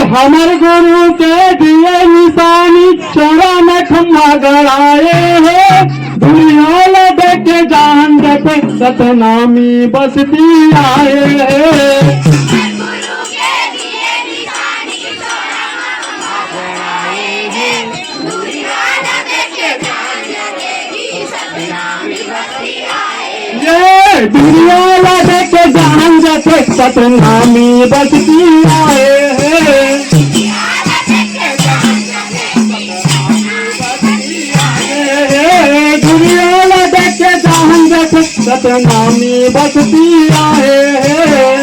हमर गुरु के दिए निशानी चौरा में खम्मा गड़ाए है दुनिया देख के जान देते सतनामी बस्ती आए है। ये दुनिया देख के जान देते सतनामी बस्ती आए है। सतनामी बस्ती आए हैं।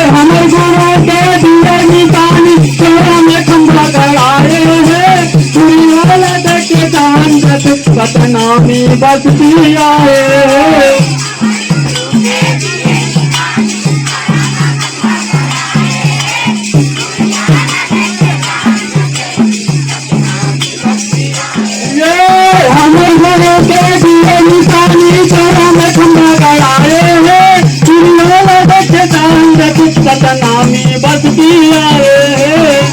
हमारे गुरु के दिए निशानी चौरा में खम्बा गड़ाए हैं दुनिया देख के जान देते सतनामी बस्ती आए हैं। हमारे गुरु के दिए निशानी चौरा में खम्बा गड़ाए हैं दुनिया देख के जान देते सतनामी बस्ती आए हैं।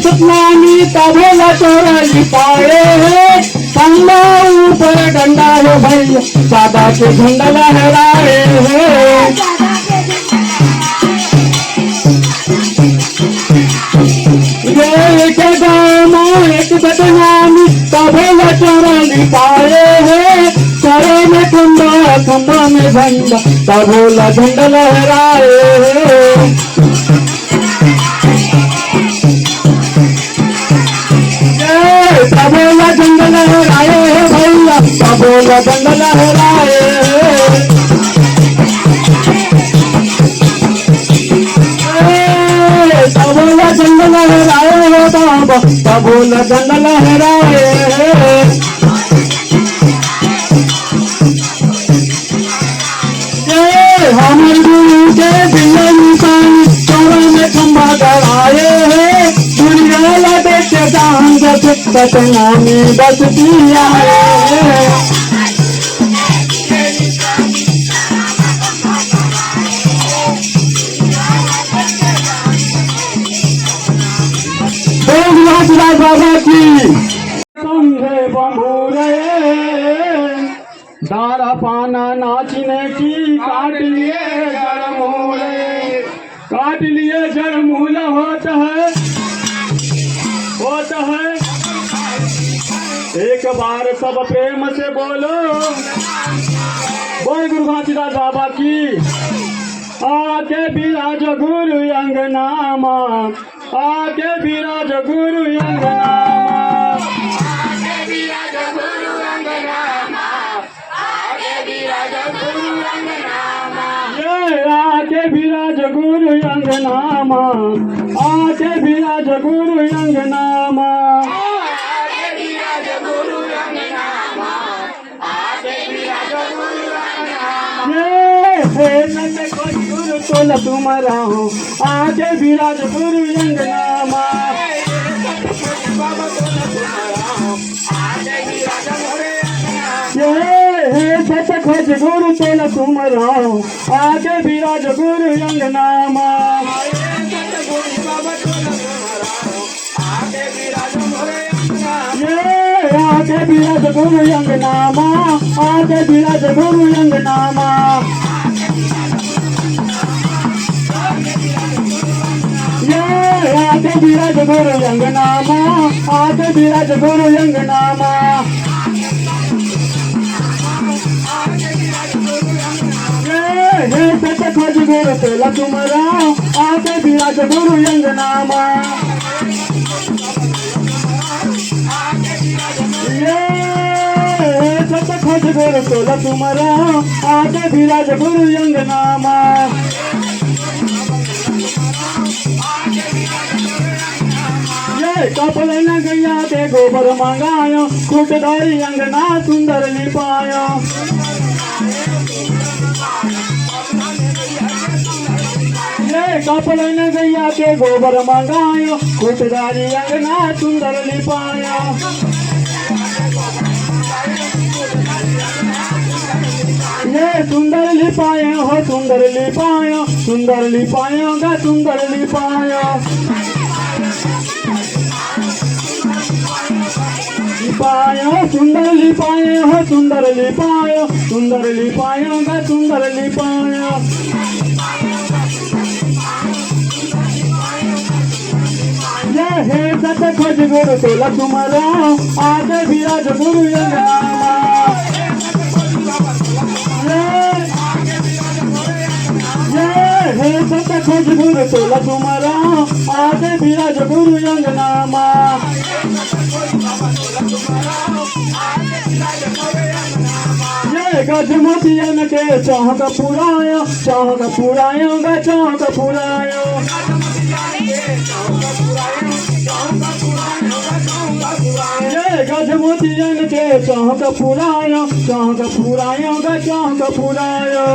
सतनामी तबेला चोरा लिपाए है पंडा ऊपर डंडा है भैया दादा के झंडा लहराए है। ये एक गाँव में एक सतनामी तबेला चोरा लिपाए है सरे में खम्बा खम्बा में झंडा तबेला झंडा लहराए है। तबेला झंडा लहराए है भैया तबेला झंडा लहराए तबेला झंडा लहराए है बाबा तबेला झंडा लहराए हमारे गुरु के दिए निशानी चौरा में खम्बा गड़ाए है दुनिया देख के जान देते सतनामी बस्ती आए है। बाबा की संघे बंबूरे दारा पाना नाचने की काट लिए जड़मूल होता है एक बार सब प्रेम से बोलो बोल गुरु घासीदास बाबा की। आके विराज गुरु अंगनामा आके विराज गुरु अंगनामा आके विराज गुरु अंगनामा आके विराज गुरु अंगनामा गुरु तोला तुम्हारा हो आके विराज गुरु अंगनामा खोज गुरु तोला तुम्हारा हो आके विराज गुरु अंगनामा आके विराज गुरु अंगनामा आके विराज गुरु अंगनामा आके विराज गुरु अंगनामा आके विराज गुरु अंगनामा खोज गुरु तोला तुम्हारा आके विराज गुरु अंगनामा खोज गुरु तोला तुम्हारा आके विराज गुरु अंगनामा कपल न गैया ते गोबर मंगायो खुटदारी अंगना सुंदर लिपायो कापलन गैया के गोबर मंगायो खुशदारी अंगना सुंदर लिपाया ये सुंदर लिपाए हो सुंदर लिपायो सुंदर लिपायो गा सुंदर लिपायो लिपायो सुंदर लिपाए हो सुंदर लिपायो सुंदर लिपायो गा सुंदर लिपायो ये हे सत खोज गुरु तोला तुम्हारा आगे विराज गुरु यंगनामा हे सत खोज गुरु तोला तुम्हारा आगे विराज गुरु यंगनामा ये गजमोतियन के चौक पुरायो गा चौक पुरायो ये गजमोतियन के चौक पुरायो गा चौक पुरायो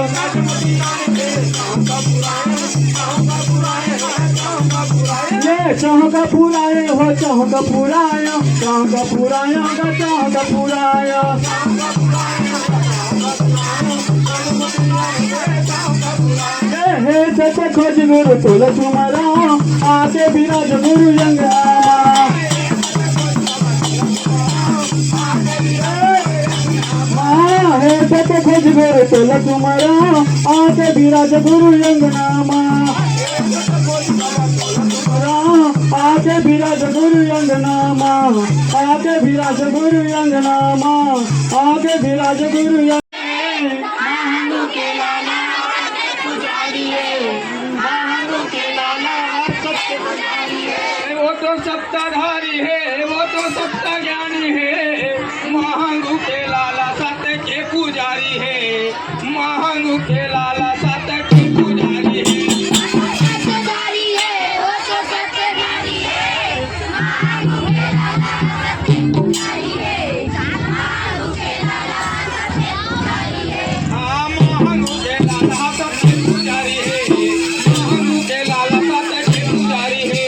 ये चौक पुरायो हो चौक पुरायो गा चौक पुरायो हे सत खोज गुरु तोला तुम्हारा आगे विराज गुरु यंगनामा हे सत खोज गुरु तोला तुम्हारा आगे विराज गुरु यंगनामा आगे विराज गुरु यंगनामा आगे विराज गुरु यंगनामा आगे विराज गुरु यंग वो तो सत्ताधारी है वो तो सत्ता ज्ञानी है महागु के लाला सत के पुजारी है महागु के लाला सत के पुजारी है सत्ताधारी है वो तो सत्ताधारी है महागु के लाला सत के पुजारी है महागु के लाला सत के पुजारी है हाँ महागु के लाला सत के पुजारी है महागु के लाला सत के पुजारी है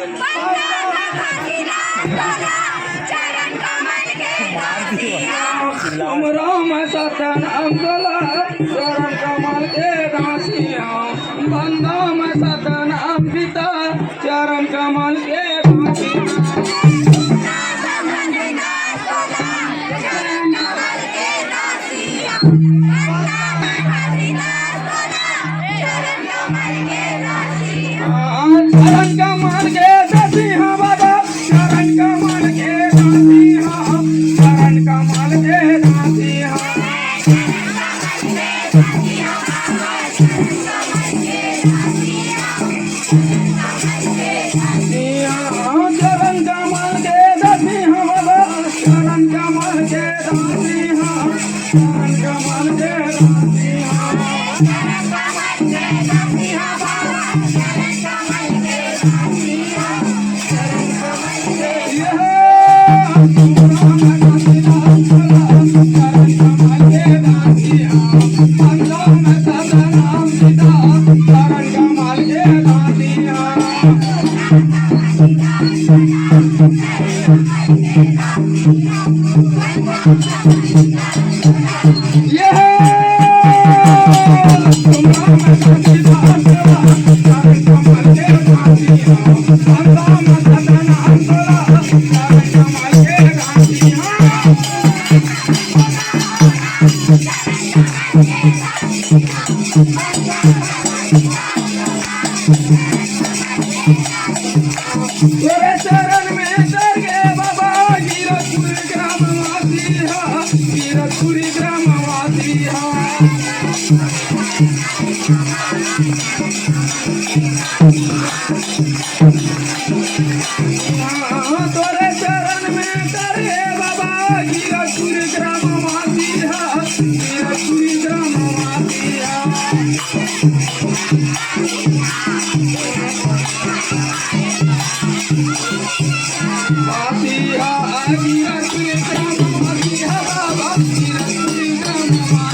चरण कमल के दासिया राम राम सतनाम तोला चरण कमल के दासिया बंदा में सतनाम पिता चरण कमल के दासिया चरण कमल के दासिया बाबा चरण कमल के दासिया चरण कमल के दासिया चरण कमल के दासिया बाबा चरण कमल के दासिया चरण कमल के तेरे चरण में तर गए बाबा गिरपुर ग्रामवासी हा गिरपुर ग्रामवासी हा तेरे चरण में तर गए बाबा गिरपुर ग्रामवासी हा गिरपुर ग्रामवासी हा वासिया गिरपुर ग्रामवासी हा बाबा गिरपुर ग्रामवासी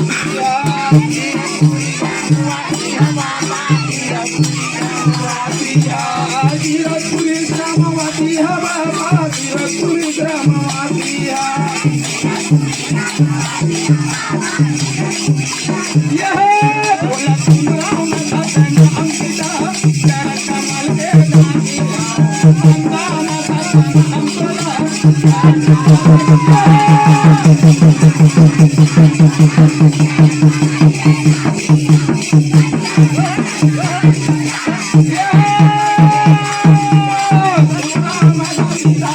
गिरपुर ग्रामवासी हा बाबा गिरपुर ग्रामवासी यह बोला तुम राम सतनाम पिता चरण कमल के दासिया बंदा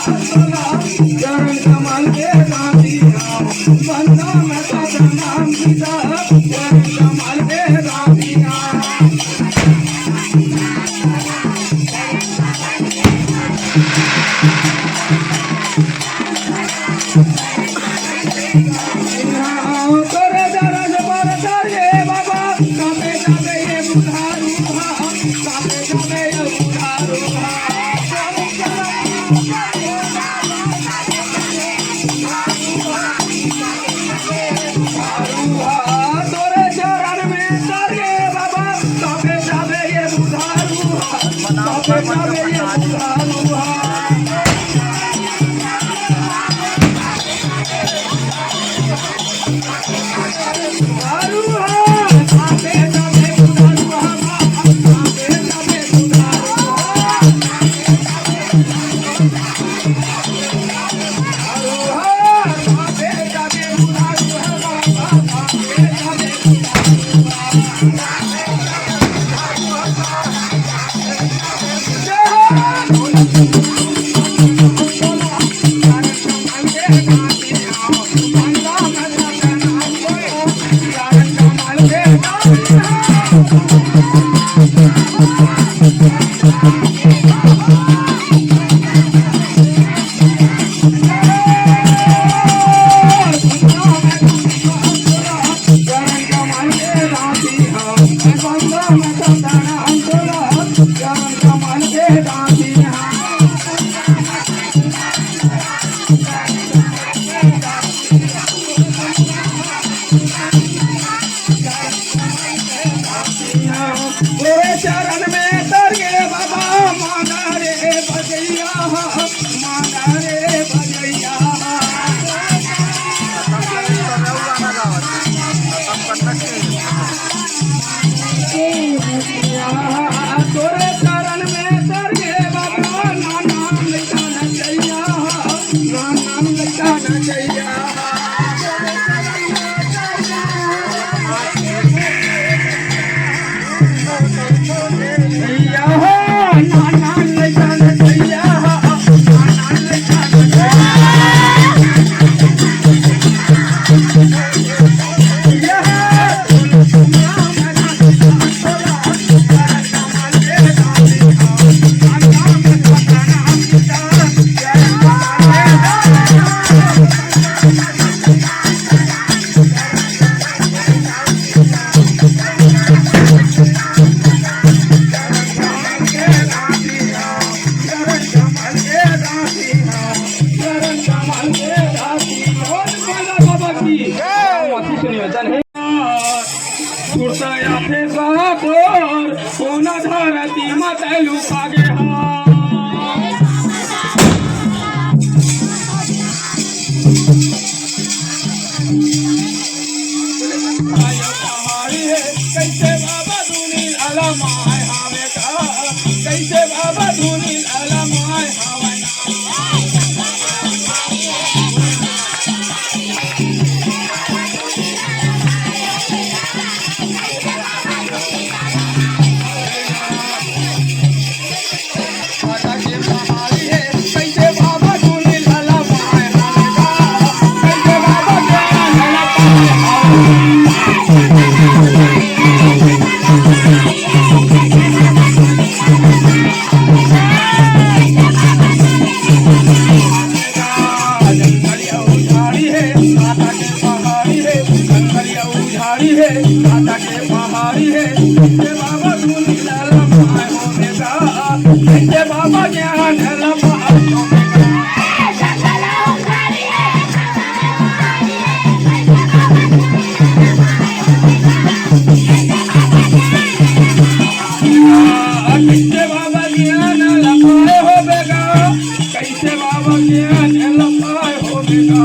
सतनाम चरण कमल के दासिया बंदा में सतनाम पिता चरण कमल के दासिया करे दरज पर चढ़े बाबा कापे जाबे ये बुधारू कापे जाबे ये बुधारू तोरे चरण में चढ़े बाबा कापे जाबे ये बुधारू कापे जाबे ये बुधारू तेरे चरण में तर गए बाबा तैलू कागे हा पहाड़ी है कैसे बाबा धुनी लाला माय हावे का कैसे बाबा धुनी लाला माय हावे ना माता के पहाड़ी है कैसे बाबा धुनी लाला माय हावे का कैसे बाबा धुनी लाला माय हावे जंगलिया उजाड़ी है माता के पहाड़ी है जंगलिया उजाड़ी है माता के पहाड़ी है कैसे बाबा धुनी लाला माय होवेगा कैसे बाबा ज्ञान लाला माय होवेगा कैसे बाबा ज्ञान लपाए होवेगा कैसे बाबा ज्ञान लपाए होवेगा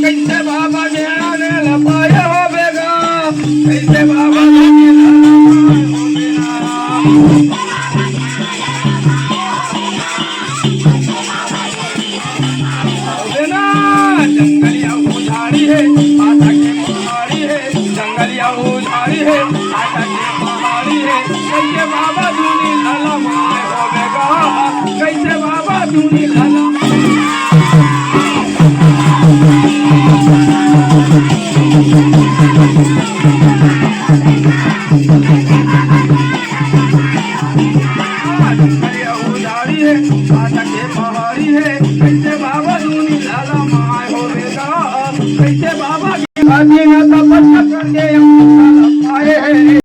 कैसे बाबा ज्ञान लपाए होवेगा कैसे बाबा ज्ञान लपाए होवेगा होवेगा जंगलिया उजाड़ी है माता के पहाड़ी है जंगलिया उजाड़ी है माता के पहाड़ी है कैसे बाबा धुनी लाला माय होवेगा कैसे बाबा धुनी लाला जंगलिया उजाड़ी है माता के पहाड़ी है कैसे बाबा धुनी लाला माय होवेगा कैसे बाबा की तपस्या करके